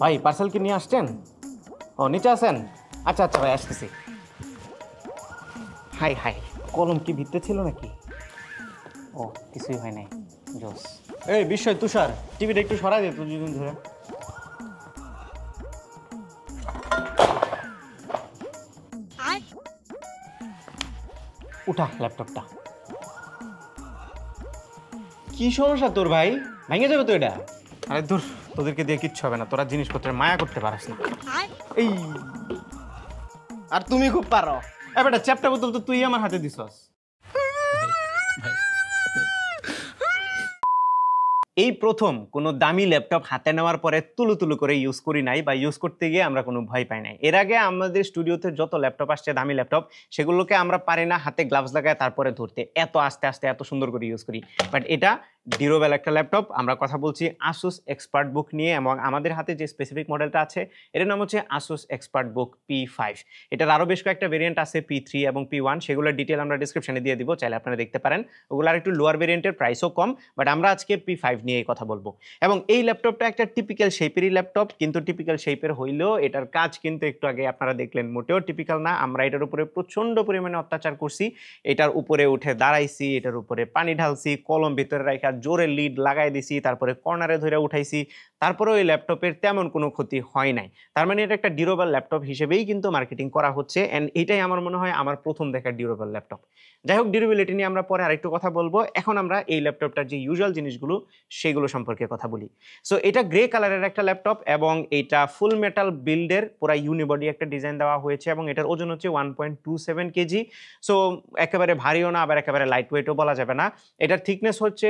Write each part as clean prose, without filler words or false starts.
ভাই পার্সেল কি নিয়ে আসছেন? ও নিচে আছেন? আচ্ছা আচ্ছা ভাই আসতেছি। হাই হাই, কলম কি ভিতরে ছিল নাকি? ও কিছুই হয় নাই। জোস। এই বিস্ময় তুষার, টিভিটা একটু সরাই দে তো দুদিন ধরে। উঠা ল্যাপটপটা। কি সমস্যা তোর ভাই? ভেঙে যাবে তো এটা। আরে দূর, তোদেরকে দিয়ে কিচ্ছু হবে না, তোরা জিনিসপত্রের মায়া করতে পারিস না। এই আর তুমি খুব পারো। বেটা, চ্যাপটা বোতল তো তুই আমার হাতে দিছস। এই প্রথম কোনো দামি ল্যাপটপ হাতে নেওয়ার পরে তুলু তুলু করে ইউজ করি নাই, বা ইউজ করতে গিয়ে আমরা কোনো ভয় পাই নাই। এর আগে আমাদের স্টুডিওতে যত ল্যাপটপ আসছে দামি ল্যাপটপ, সেগুলোকে আমরা পারি না হাতে গ্লাভস লাগায় তারপরে ধরতে, এত আস্তে আস্তে এত সুন্দর করে ইউজ করি। বাট এটা ডিউরেবল একটা ল্যাপটপ। আমরা কথা বলছি আসুস এক্সপার্ট বুক নিয়ে, এবং আমাদের হাতে যে স্পেসিফিক মডেলটা আছে এটার নাম হচ্ছে আসুস এক্সপার্ট বুক P5। এটার আরও বেশ কয়েকটা ভেরিয়েন্ট আছে, P3 এবং P1, সেগুলোর ডিটেল আমরা ডিসক্রিপশনে দিয়ে দিব, চাইলে আপনারা দেখতে পারেন। ওগুলো আর একটু লোয়ার ভেরিয়েন্টের, প্রাইসও কম। বাট আমরা আজকে P5 নিয়ে কথা বলবো। এবং এই ল্যাপটপটা একটা টিপিক্যাল শেপেরই ল্যাপটপ, কিন্তু টিপিক্যাল শেপের হইলেও এটার কাজ কিন্তু একটু আগে আপনারা দেখলেন মোটেও টিপিক্যাল না। আমরা এটার উপরে প্রচন্ড পরিমাণে অত্যাচার করছি, এটার উপরে উঠে দাঁড়াইছি, এটার উপরে পানি ঢালছি, কলম ভিতরে রাখা জোরে লিড লাগাই দিছি, তারপরে কর্নারে ধরে উঠাইছি, তারপরেও এই ল্যাপটপের তেমন কোনো ক্ষতি হয় নাই। তার মানে এটা একটা ডিউরেবল ল্যাপটপ হিসেবেই কিন্তু মার্কেটিং করা হচ্ছে। অ্যান্ড এটাই আমার মনে হয় আমার প্রথম দেখা ডিউরেবল ল্যাপটপ। যাই হোক, ডিউরেবিলিটি নিয়ে আমরা পরে আরেকটু কথা বলবো। এখন আমরা এই ল্যাপটপটার যে ইউজুয়াল জিনিসগুলো সেগুলো সম্পর্কে কথা বলি। সো এটা গ্রে কালারের একটা ল্যাপটপ, এবং এটা ফুল মেটাল বিল্ডের পুরা ইউনিবডি একটা ডিজাইন দেওয়া হয়েছে, এবং এটার ওজন হচ্ছে 1.27 কেজি। সো একেবারে ভারীও না, আবার একেবারে লাইট ওয়েটও বলা যাবে না। এটার থিকনেস হচ্ছে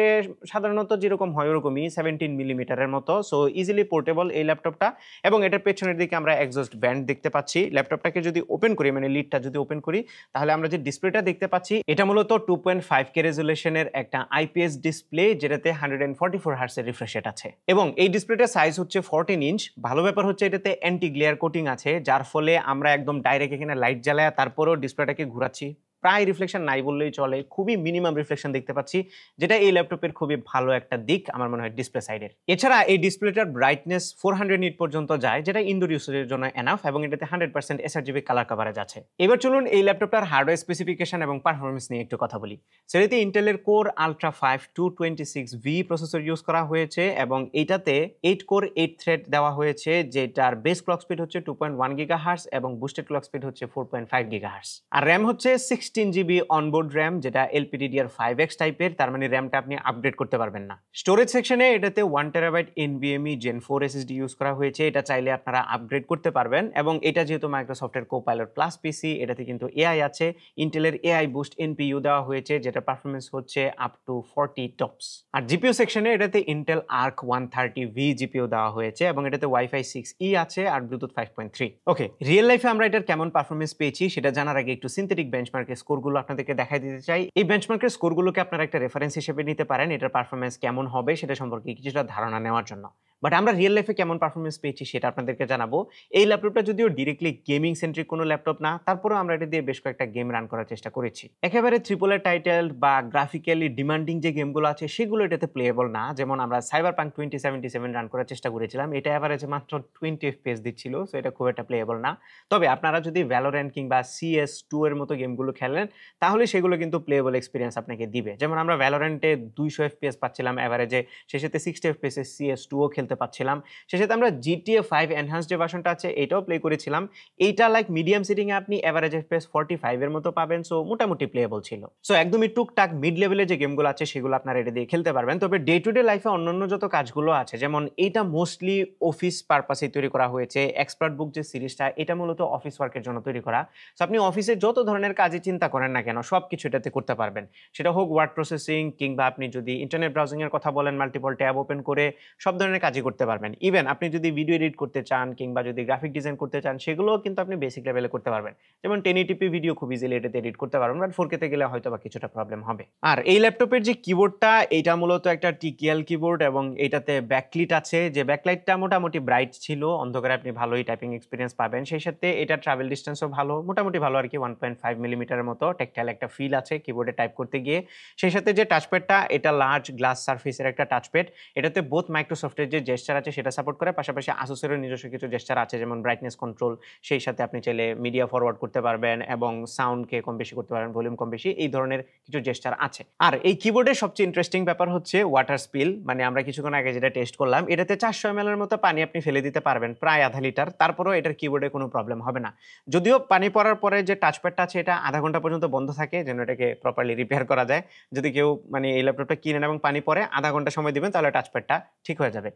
সাধারণত যেরকম হয় ওরকমই 17 মিলিমিটারের মতো। সো ইজিলি পোর্টেবল এই ল্যাপটপটা। এবং এটার পেছনের দিকে আমরা এক্সস্ট ব্যান্ড দেখতে পাচ্ছি। ল্যাপটপটাকে যদি ওপেন করি, মানে লিডটা যদি ওপেন করি, তাহলে আমরা যে ডিসপ্লেটা দেখতে পাচ্ছি এটা মূলত 2.5K রেজুলেশনের একটা আইপিএস ডিসপ্লে, যেটাতে 144 হার্টজের রিফ্রেশ রেট আছে। এবং এই ডিসপ্লেটার সাইজ হচ্ছে 14 ইঞ্চ। ভালো ব্যাপার হচ্ছে এটাতে অ্যান্টি গ্লেয়ার কোটিং আছে, যার ফলে আমরা একদম ডাইরেক্ট এখানে লাইট জ্বালায় তারপরেও ডিসপ্লেটাকে ঘোরাচ্ছি, প্রায় রিফ্লেকশন নাই বললেই চলে, খুবই মিনিমাম রিফ্লেকশন দেখতে পাচ্ছি, যেটা এই ল্যাপটপের খুবই ভালো একটা দিক আমার মনে হয় ডিসপ্লে সাইডের। এছাড়া এই ডিসপ্লেটার ব্রাইটনেস 400 নিট পর্যন্ত যায়, যেটা ইনডোর ইউজের জন্য এনাফ, এবং এটাতে 100% sRGB কালার কভারেজ আছে। এবার চলুন এই ল্যাপটপটার হার্ডওয়্যার স্পেসিফিকেশন এবং পারফরমেন্স নিয়ে একটু কথা বলি। সেটাতে ইন্টেলের core ultra 5 226V processor use করা হয়েছে, এবং এইটাতে 8 কোর 8 থ্রেড দেওয়া হয়েছে, যেটার বেস ক্লক স্পিড হচ্ছে 2.1 GHz এবং বুস্টেড ক্লক স্পিড হচ্ছে 4.5 GHz। আর র্যাম হচ্ছে 16GB অনবোর্ড র্যাম, যেটা LPDDR5X টাইপের, তার মানে র্যামটা আপনি আপগ্রেড করতে পারবেন না। স্টোরেজ সেকশনে এটাতে 1TB NVMe Gen 4 SSD use করা হয়েছে, এটা চাইলে আপনারা আপগ্রেড করতে পারবেন। এবং এটা যেহেতু মাইক্রোসফটের কোপাইলট প্লাস পিসি, এটাতে কিন্তু এআই আছে, ইন্টেলের AI বুস্ট NPU দেওয়া হয়েছে, যেটা পারফরমেন্স হচ্ছে আপ টু 40 টপস। আর জিপিইউ সেকশনে এটাতে ইন্টেল আর্ক 130V জিপিইউ দেওয়া হয়েছে, এবং এটাতে Wi-Fi 6E আছে আর ব্লুটুথ 5.3। ওকে, রিয়েল লাইফে আমরা এটার কেমন পারফরমেন্স পেয়েছি সেটা জানার আগে একটু সিনথেটিক বেঞ্চমার্কের স্কোরগুলো আপনাদেরকে দেখাই দিতে চাই। এই বেঞ্চমার্কের স্কোরগুলোকে আপনারা একটা রেফারেন্স হিসেবে নিতে পারেন, এটার পারফরমেন্স কেমন হবে সেটা সম্পর্কে কিছুটা ধারণা নেওয়ার জন্য। বাট আমরা রিয়েল লাইফে কেমন পারফরমেন্স পেয়েছি সেটা আপনাদেরকে জানাবো। এই ল্যাপটপটা যদিও ডিরেক্টলি গেমিং সেন্ট্রিক কোনো ল্যাপটপ না, তারপরেও আমরা এটা দিয়ে বেশ কয়েকটা গেম রান করার চেষ্টা করেছি। একেবারে ট্রিপল এ টাইটেল বা গ্রাফিক্যালি ডিমান্ডিং যে গেমগুলো আছে সেগুলো এটাতে প্লেয়েবল না। যেমন আমরা সাইবারপাঙ্ক 2077 রান করার চেষ্টা করেছিলাম, এটা এভারেজে মাত্র 20 FPS দিচ্ছিল, সো এটা খুব একটা প্লেয়েবল না। তবে আপনারা যদি ভ্যালোরেন্ট কিংবা CS2 এর মতো গেমগুলো খেলেন, তাহলে সেগুলো কিন্তু প্লেয়েবল এক্সপিরিয়েন্স আপনাকে দিবে। যেমন আমরা ভ্যালোরেন্টে 200 FPS পাচ্ছিলাম এভারেজে, সেসাথে 60 FPS এ CS2ও খেলতে পাচ্ছিলাম। সেসাথে আমরা GTA 5 এনহান্সড যে ভার্সনটা আছে এটাও প্লে করেছিলাম। এইটা লাইক মিডিয়াম সিটিং এ আপনি এভারেজ FPS 45 এর মতো পাবেন, সো মোটামুটি প্লেয়েবল ছিল। সো একদমই টুকটাক মিড লেভেলের যে গেমগুলো আছে সেগুলো আপনারা এটা দিয়ে খেলতে পারবেন। তবে ডে টু ডে লাইফে অন্যান্য যত কাজগুলো আছে, যেমন এইটা মোস্টলি অফিস পারপাসে তৈরি করা হয়েছে। এক্সপার্ট বুক যে সিরিজটা, এটা মূলত অফিস ওয়ার্কের জন্য তৈরি করা। সো আপনি অফিসে যত ধরনের কাজই চিন্তা করেন না কেন সব কিছু এটাতে করতে পারবেন, সেটা হোক ওয়ার্ড প্রসেসিং, কিংবা আপনি যদি ইন্টারনেট ব্রাউজিং এর কথা বলেন, মাল্টিপল ট্যাব ওপেন করে সব ধরনের কাজই করতে পারবেন। ইভেন আপনি যদি ভিডিও এডিট করতে চান কিংবা যদি গ্রাফিক ডিজাইন করতে চান, সেগুলোও কিন্তু আপনি বেসিক লেভেলে করতে পারবেন। যেমন 1080p ভিডিও খুব ইজিলি এটাতে এডিট করতে পারবেন, বাট 4K তে গেলে হয়তো বা কিছুটা প্রবলেম হবে। আর এই ল্যাপটপের যে কিবোর্ডটা, এটা মূলত একটা TKL কিবোর্ড, এবং এটাতে ব্যাকলিট আছে, যে ব্যাকলাইটটা মোটামুটি ব্রাইট ছিল, অন্ধকারে আপনি ভালোই টাইপিং এক্সপিরিয়েন্স পাবেন। সেই সাথে এটা ট্রাভেল ডিস্টেন্সও ভালো, মোটামুটি ভালো আর কি, 1.5 মিলিমিটার কিবোর্ডের মতো টেকটাইল একটা ফিল আছে কিবোর্ডে টাইপ করতে গিয়ে। সেই সাথে যে টাচপ্যাডটা এটা লার্জ গ্লাস সারফেসের একটা টাচপ্যাড। এটাতে বোথ মাইক্রোসফটের যে জেস্চার আছে সেটা সাপোর্ট করে, পাশাপাশি আসুসেরও নিজস্ব কিছু জেস্চার আছে যেমন ব্রাইটনেস কন্ট্রোল, সেই সাথে আপনি চাইলে মিডিয়া ফরওয়ার্ড করতে পারবেন এবং সাউন্ডকে কম বেশি করতে পারবেন, ভলিউম কম বেশি, এই ধরনের কিছু জেস্চার আছে। আর এই কিবোর্ডের সবচেয়ে ইন্টারেস্টিং ব্যাপার হচ্ছে ওয়াটার স্পিল, মানে আমরা কিছুক্ষণ আগে যেটা টেস্ট করলাম, এটাতে 400 ml এর মতো পানি আপনি ফেলে দিতে পারবেন, প্রায় আধা লিটার, তারপরেও এটার কিবোর্ডে কোনো প্রবলেম হবে না। যদিও পানি পড়ার পরে যে টাচপ্যাডটা আছে এটা আধা ঘন্টা পর্যন্ত বন্ধ থাকে, যেন এটাকে প্রপারলি রিপেয়ার করা যায়। যদি কেউ মানে এই ল্যাপটপটা কিনেন এবং পানি পড়ে আধা ঘন্টা সময় দিবেন তাহলে টাচপ্যাডটা ঠিক হয়ে যাবে।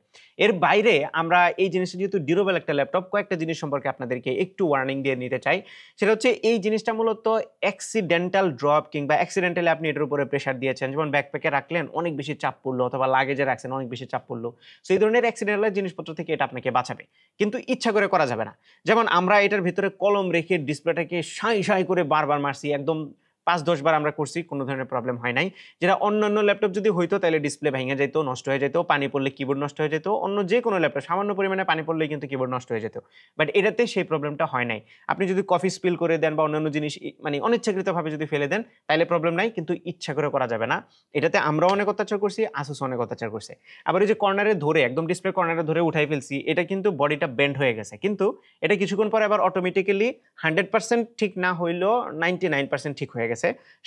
এর বাইরে আমরা এই জিনিসটা যেহেতু ডিউরেবল একটা ল্যাপটপ, কয়েকটা জিনিস সম্পর্কে আপনাদেরকে একটু ওয়ার্নিং দিয়ে নিতে চাই। সেটা হচ্ছে এই জিনিসটা মূলত অ্যাক্সিডেন্টাল ড্রপ কিংবা অ্যাক্সিডেন্টালি আপনি এটার উপরে প্রেশার দিয়েছেন, যেমন ব্যাকপ্যাকে রাখলেন অনেক বেশি চাপ পড়লো অথবা লাগেজে রাখছেন অনেক বেশি চাপ পড়লো, সো এই ধরনের অ্যাক্সিডেন্টাল জিনিসপত্র থেকে এটা আপনাকে বাঁচাবে, কিন্তু ইচ্ছা করে করা যাবে না। যেমন আমরা এটার ভিতরে কলম রেখে ডিসপ্লেটাকে সাঁই সাঁই করে বারবার মারছি, একদম 5-10 বার আমরা করছি, কোনো ধরনের প্রবলেম হয় নাই। যেটা অন্যান্য ল্যাপটপ যদি হইতো তাহলে ডিসপ্লে ভেঙে যেত, নষ্ট হয়ে যেত, পানি পড়লে কিবোর্ড নষ্ট হয়ে যেত, অন্য যে কোনো ল্যাপটপ সামান্য পরিমাণে পানি পড়লেই কিন্তু কিবোর্ড নষ্ট হয়ে যেত। বাট এটাতে সেই প্রবলেমটা হয় নাই। আপনি যদি কফি স্পিল করে দেন বা অন্যান্য জিনিস মানে অনিচ্ছাকৃতভাবে যদি ফেলে দেন তাহলে প্রবলেম নাই, কিন্তু ইচ্ছা করে করা যাবে না। এটাতে আমরাও অনেক অত্যাচার করছি, আসুস অনেক অত্যাচার করছে। আবার এই যে কর্নারে ধরে একদম ডিসপ্লে কর্নারে ধরে উঠাই ফেলছি, এটা কিন্তু বডিটা বেন্ড হয়ে গেছে, কিন্তু এটা কিছুক্ষণ পরে আবার অটোমেটিক্যালি 100% ঠিক না হইলেও 99% ঠিক হয়ে গেছে,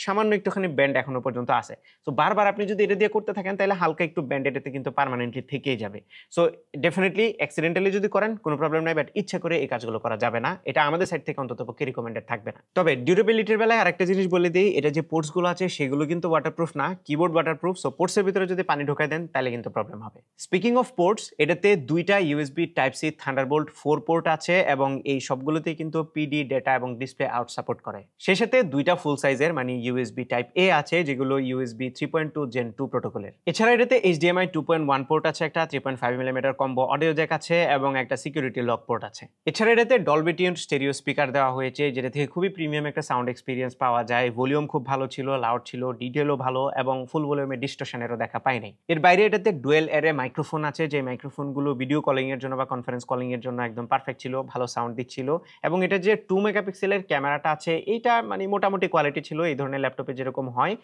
সামান্য একটুখানি ব্যান্ড এখনো পর্যন্ত আছে। সো বারবার আপনি যদি এটা দিয়ে করতে থাকেন তাহলে হালকা একটু ব্যান্ড এটাতে কিন্তু পার্মানেন্টলি থেকেই যাবে। সো ডেফিনেটলি অ্যাক্সিডেন্টালি যদি করেন কোনো প্রবলেম নাই, বাট ইচ্ছা করে এই কাজগুলো করা যাবে না, এটা আমাদের সাইড থেকে অন্তত পক্ষে রিকমেন্ডেড থাকবে না। তবে ডিউরেবিলিটির বেলায় আরেকটা জিনিস বলে দিই, এটা যে পোর্টসগুলো আছে সেগুলো কিন্তু ওয়াটারপ্রুফ না, কিবোর্ড ওয়াটারপ্রুফ। সো পোর্টসের ভিতরে যদি পানি ঢোকায় দেন তাহলে কিন্তু প্রবলেম হবে। স্পিকিং অফ পোর্টস, এটাতে দুইটা USB type C Thunderbolt 4 port আছে এবং এই সবগুলোতেই কিন্তু পিডি ডেটা এবং ডিসপ্লে আউট সাপোর্ট করে। সেই সাথে দুইটা ফুল সাইজের মানে ইউএসবি টাইপ এ আছে যেগুলো ইউএসবি 3.2 জেন 2 প্রোটোকলের। এছাড়া এটাতে এইচডিএমআই 2.1 পোর্ট আছে, একটা 3.5 মিলিমিটার কম্বো অডিও জ্যাক আছে এবং একটা সিকিউরিটি লক পোর্ট আছে। এছাড়া এটাতে ডলবি টিউনড স্টেরিও স্পিকার দেওয়া হয়েছে, যেটা থেকে খুবই প্রিমিয়াম একটা সাউন্ড এক্সপিরিয়েন্স পাওয়া যায়। ভলিউম খুব ভালো ছিল, লাউড ছিল, ডিটেলও ভালো এবং ফুল ভলিউমে ডিস্টরশনেরও দেখা পাই নাই। এর বাইরে এটাতে ডুয়েল এরে মাইক্রোফোন আছে, যে মাইক্রোফোনগুলো ভিডিও কলিং এর জন্য বা কনফারেন্স কলিং এর জন্য একদম পারফেক্ট ছিল, ভালো সাউন্ড দিচ্ছিল। এবং এটা যে 2 মেগাপিক্সেলের ক্যামেরাটা আছে এইটা মানে মোটামুটি কোয়ালিটি ছিল, এই ধরনের ল্যাপটপে যেরকম হয়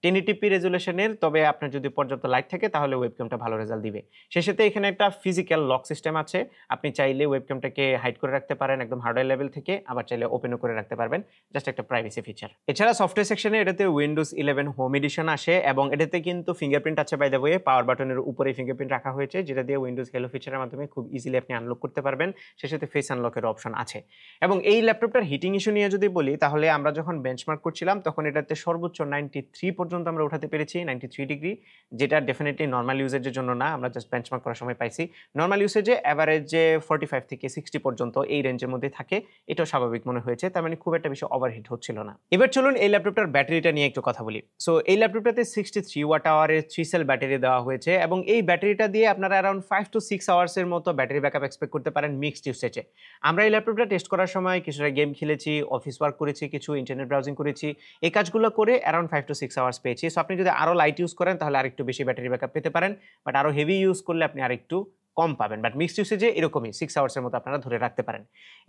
1080p রেজুলেশনের, তবে আপনার যদি পর্যাপ্ত লাইট থাকে তাহলে ওয়েবক্যামটা ভালো রেজাল্ট দিবে। সেই সাথে এখানে একটা ফিজিক্যাল লক সিস্টেম আছে, আপনি চাইলে ওয়েবক্যামটাকে হাইড করে রাখতে পারেন একদম হার্ডওয়্যার লেভেল থেকে, আবার চাইলে ওপেনও করে রাখতে পারবেন, জাস্ট একটা প্রাইভেসি ফিচার। এছাড়া সফটওয়্যার সেকশনে এটাতে উইন্ডোজ 11 হোম এডিশন আসে এবং এটাতে কিন্তু ফিঙ্গারপ্রিন্ট আছে, বাই দ্য ওয়ে পাওয়ার বাটনের উপরে ফিঙ্গারপ্রিন্ট রাখা হয়েছে, যেটা দিয়ে উইন্ডোজ হেলো ফিচারের মাধ্যমে খুব ইজিলি আপনি আনলক করতে পারবেন। সেই সাথে ফেস আনলকের অপশন আছে। এবং এই ল্যাপটপটার হিটিং ইস্যু নিয়ে যদি বলি তাহলে আমরা যখন বেঞ্চমার্ক করছিলাম তখন এটাতে সর্বোচ্চ 93 পর্যন্ত আমরা উঠাতে পেরেছি, 93 ডিগ্রি, যেটা ডেফিনেটলি নর্মাল ইউজেজের জন্য না, আমরা জাস্ট বেঞ্চমার্ক করার সময় পাইছি। নর্মাল ইউজেজে অ্যাভারেজে 45 থেকে 60 পর্যন্ত এই রেঞ্জের মধ্যে থাকে, এটাও স্বাভাবিক মনে হয়েছে, তার মানে খুব একটা বেশি ওভারহিট হচ্ছিল না। এবার চলুন এই ল্যাপটপটার ব্যাটারিটা নিয়ে একটু কথা বলি। সো এই ল্যাপটপটাতে 63 ওয়াট আওয়ারের 3 সেল ব্যাটারি দেওয়া হয়েছে এবং এই ব্যাটারিটা দিয়ে আপনারা অ্যারাউন্ড 5 to 6 আওয়ার্সের মতো ব্যাটারি ব্যাকআপ এক্সপেক্ট করতে পারেন মিক্সড ইউসেজে। আমরা এই ল্যাপটপটা টেস্ট করার সময় কিছুটা গেম খেলেছি, অফিস ওয়ার্ক করেছি, কিছু ইন্টারনেট ব্রাউজিং করেছি, এই কাজগুলো করে অ্যারাউন্ড 5 to 6 আওয়ার্স পেয়েছি। সো আপনি যদি আরও লাইট ইউজ করেন তাহলে আরেকটু বেশি ব্যাটারি ব্যাকআপ পেতে পারেন, বাট আরও হেভি ইউজ করলে আপনি আরেকটু কম পাবেন, বাট মিক্সড ইউসেজে এরকমই 6 আওয়ার্সের মতো আপনারা ধরে রাখতে পারেন।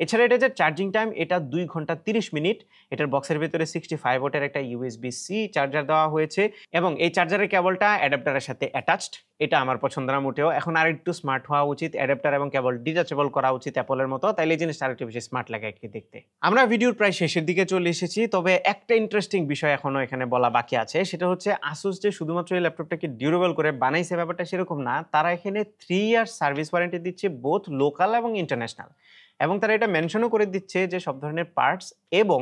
এছাড়া এটা যে চার্জিং টাইম, এটা 2 ঘন্টা 30 মিনিট। এটার বক্সের ভিতরে 65 ওয়াটের একটা ইউএসবি সি চার্জার দেওয়া হয়েছে এবং এই চার্জারের কেবলটা অ্যাডাপ্টারের সাথে অ্যাটাচড। এটা আমার পছন্দ না মোটেও, এখন আরেকটু স্মার্ট হওয়া উচিত, অ্যাডাপ্টার এবং কেবল ডিটাচেবল করা উচিত অ্যাপলের মতো, তাইলে এই জিনিসটা আরেকটু বেশি স্মার্ট লাগে আর কি দেখতে। আমরা ভিডিওর প্রায় শেষের দিকে চলে এসেছি, তবে একটা ইন্টারেস্টিং বিষয় এখনো এখানে বলা বাকি আছে, সেটা হচ্ছে আসুস যে শুধুমাত্র এই ল্যাপটপটাকে ডিউরেবল করে বানাইছে ব্যাপারটা সেরকম না, তারা এখানে 3 ইয়ার সার্ভিস ওয়ারেন্টি দিচ্ছে বোথ লোকাল এবং ইন্টারন্যাশনাল, এবং তারা এটা মেনশনও করে দিচ্ছে যে সব ধরনের পার্টস এবং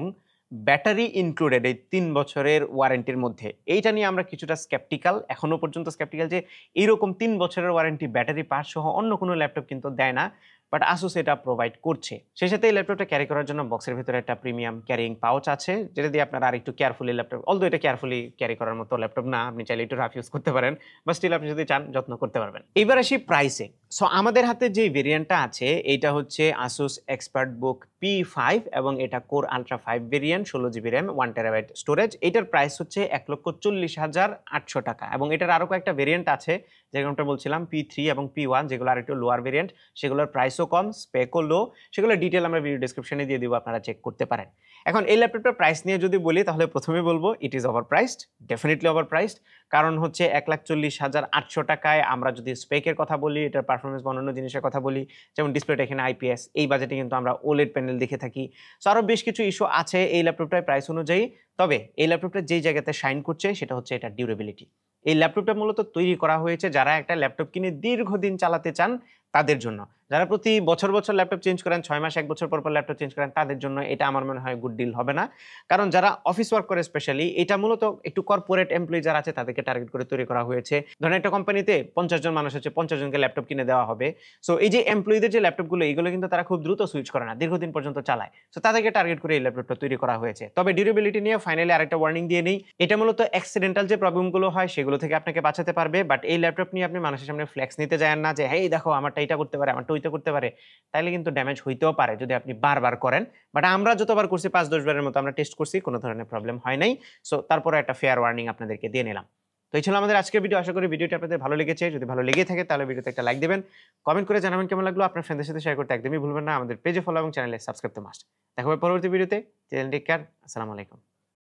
ব্যাটারি ইনক্লুডেড এই 3 বছরের ওয়ারেন্টির মধ্যে। এইটা নিয়ে আমরা কিছুটা স্কেপটিক্যাল, এখনো পর্যন্ত স্কেপটিক্যাল যে এইরকম 3 বছরের ওয়ারেন্টি ব্যাটারি পার্ট সহ অন্য কোনো ল্যাপটপ কিন্তু দেয় না, বাট আসুস এটা প্রোভাইড করছে। সেই সাথে এই ল্যাপটপটা ক্যারি করার জন্য বক্সের ভিতরে একটা প্রিমিয়াম ক্যারিং পাউচ আছে, যেটা দিয়ে আপনারা আরেকটু কেয়ারফুলি ল্যাপটপ, অলদো এটা কেয়ারফুলি ক্যারি করার মতো ল্যাপটপ না, আপনি চাইলে একটু রাফ ইউজ করতে পারেন, বা স্টিল আপনি যদি চান যত্ন করতে পারবেন। এবার আসি প্রাইসে। সো আমাদের হাতে যে ভেরিয়েন্টটা আছে এইটা হচ্ছে Asus ExpertBook P5 এবং এটা Core Ultra 5 variant 16GB RAM 1TB storage. এটার প্রাইস হচ্ছে 1,40,800 টাকা এবং এটার আরও কয়েকটা ভেরিয়েন্ট আছে যেরকমটা বলছিলাম P3 এবং P1 যেগুলো আর একটু লোয়ার ভেরিয়েন্ট, সেগুলোর প্রাইসও কম, স্পেকও লো, সেগুলোর ডিটেল আমরা ভিডিও ডেসক্রিপশনে দিয়ে দিব, আপনারা চেক করতে পারেন। এখন এই ল্যাপটপটার প্রাইস নিয়ে যদি বলি তাহলে প্রথমে বলবো it is over priced, definitely over priced. কারণ হচ্ছে 1,40,800 টাকায় আমরা যদি স্পেকের কথা বলি, এটার পারফরমেন্স বা অন্যান্য জিনিসের কথা বলি, যেমন ডিসপ্লেটা এখানে IPS, এই বাজেটে কিন্তু আমরা OLED প্যানেল দেখে থাকি। সো আরও বেশ কিছু ইস্যু আছে এই ল্যাপটপটার প্রাইস অনুযায়ী। তবে এই ল্যাপটপটা যেই জায়গাতে শাইন করছে সেটা হচ্ছে এটার ডিউরেবিলিটি। এই ল্যাপটপটা মূলত তৈরি করা হয়েছে যারা একটা ল্যাপটপ কিনে দীর্ঘদিন চালাতে চান তাদের জন্য। যারা প্রতি বছর বছর ল্যাপটপ চেঞ্জ করেন, 6 মাস 1 বছর পর পর ল্যাপটপ চেঞ্জ করেন, তাদের জন্য এটা আমার মনে হয় গুড ডিল হবে না। কারণ যারা অফিস ওয়ার্ক করে স্পেশালি, এটা মূলত একটু কর্পোরেট এমপ্লয়ি যারা আছে তাদেরকে টার্গেট করে তৈরি করা হয়েছে। ধরেন একটা কোম্পানিতে 50 জন মানুষ আছে, 50 জনকে ল্যাপটপ কিনে দেওয়া হবে। সো এই যে এমপ্লয়ীদের যে ল্যাপটপগুলো, এইগুলো কিন্তু তারা খুব দ্রুত সুইচ করে না, দীর্ঘদিন পর্যন্ত চালায়। সো তাদেরকে টার্গেট করে এই ল্যাপটপটা তৈরি করা হয়েছে। তবে ডিউরেবিলিটি নিয়ে ফাইনালি আরেকটা ওয়ার্নিং দিয়ে নেই, এটা মূলত অ্যাক্সিডেন্টাল যে প্রবলেমগুলো হয় সেগুলো থেকে আপনাকে বাঁচাতে পারবে। বাট এই ল্যাপটপ নিয়ে আপনি মানুষের সামনে ফ্লেক্স নিতে যায় না যে হেই দেখো আমারটা এটা করতে পারে, আমারটা ওইটা করতে পারে, তাইলে কিন্তু ড্যামেজ হইতেও পারে যদি আপনি বারবার করেন। বাট আমরা যতবার করছি 5-10 বারের মতো আমরা টেস্ট করছি, কোনো ধরনের প্রবলেম হয় নাই। সো তারপরে একটা ফেয়ার ওয়ার্নিং আপনাদেরকে দিয়ে নিলাম। তো এই ছিল আমাদের আজকের ভিডিও। আশা করি ভিডিওটি আপনাদের ভালো লেগেছে। যদি ভালো লেগে থাকে তাহলে ভিডিওতে একটা লাইক দিবেন, কমেন্ট করে জানাবেন কেমন লাগলো, আপনার ফ্রেন্ডদের সাথে শেয়ার করতে একদমই ভুলবেন না। আমাদের পেজে ফলো এবং চ্যানেলে সাবস্ক্রাইব তো মাস্ট। দেখা হবে পরবর্তী ভিডিওতে। টেক কেয়ার, আসসালামু আলাইকুম।